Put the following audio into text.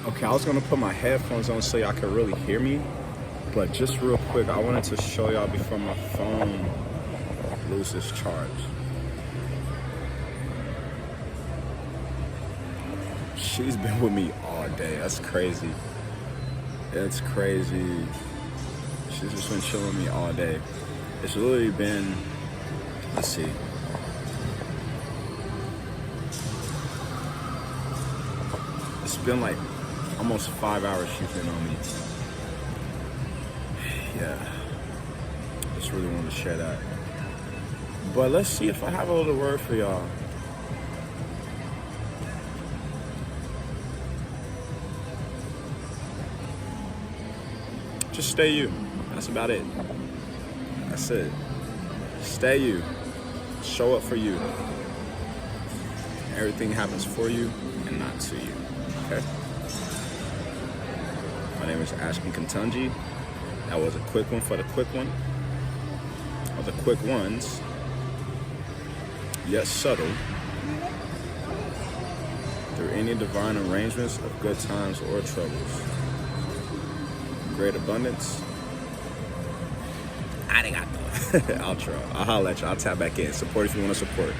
Okay, I was gonna put my headphones on so y'all could really hear me, but just real quick, I wanted to show y'all before my phone loses charge. She's been with me all day. That's crazy. It's crazy. She's just been chilling with me all day. It's literally been, let's see. It's been like almost 5 hours she's been on me. Yeah. Just really wanted to share that. But let's see if I have a little word for y'all. Just stay you. That's about it. That's it. Stay you. Show up for you. Everything happens for you and not to you. Okay? My name is Ashton Kantunji. That was a quick one for the quick one. Or the quick ones. Yet subtle. Through any divine arrangements of good times or troubles. Great abundance. Arigato. Outro. I'll holler at you. I'll tap back in. Support if you want to support.